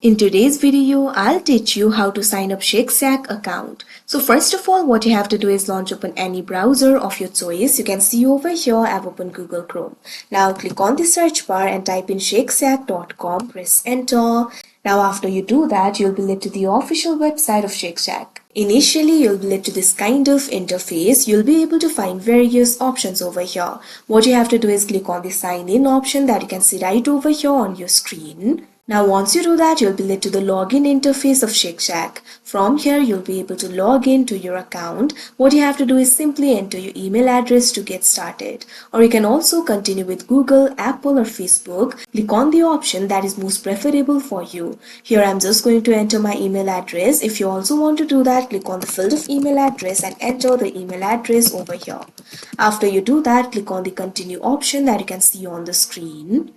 In today's video, I'll teach you how to sign up Shake Shack account. So first of all, what you have to do is launch open any browser of your choice. You can see over here, I've opened Google Chrome. Now click on the search bar and type in shakeshack.com, press enter. Now after you do that, you'll be led to the official website of Shake Shack. Initially, you'll be led to this kind of interface. You'll be able to find various options over here. What you have to do is click on the sign in option that you can see right over here on your screen. Now once you do that, you'll be led to the login interface of Shake Shack. From here, you'll be able to log in to your account. What you have to do is simply enter your email address to get started. Or you can also continue with Google, Apple or Facebook. Click on the option that is most preferable for you. Here I'm just going to enter my email address. If you also want to do that, click on the field of email address and enter the email address over here. After you do that, click on the continue option that you can see on the screen.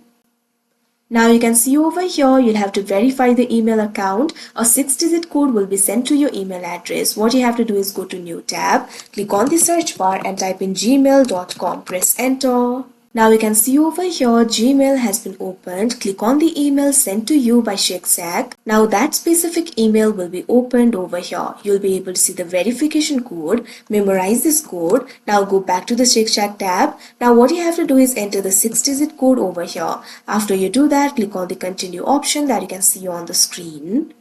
Now you can see over here, you'll have to verify the email account. A 6-digit code will be sent to your email address. What you have to do is go to new tab, click on the search bar and type in gmail.com, press enter. Now you can see over here, Gmail has been opened. Click on the email sent to you by Shake Shack. Now that specific email will be opened over here. You'll be able to see the verification code, memorize this code. Now go back to the Shake Shack tab. Now what you have to do is enter the 6-digit code over here. After you do that, click on the continue option that you can see on the screen.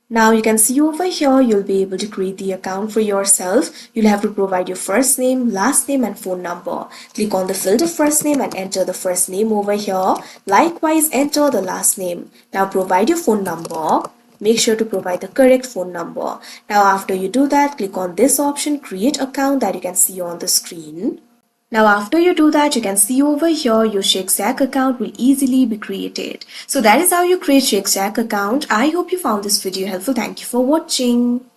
Now you can see over here, you'll be able to create the account for yourself. You'll have to provide your first name, last name and phone number. Click on the field of first name and enter the first name over here. Likewise, enter the last name. Now provide your phone number. Make sure to provide the correct phone number. Now after you do that, click on this option, create account that you can see on the screen. Now after you do that, you can see over here your Shake Shack account will easily be created. So that is how you create Shake Shack account. I hope you found this video helpful. Thank you for watching.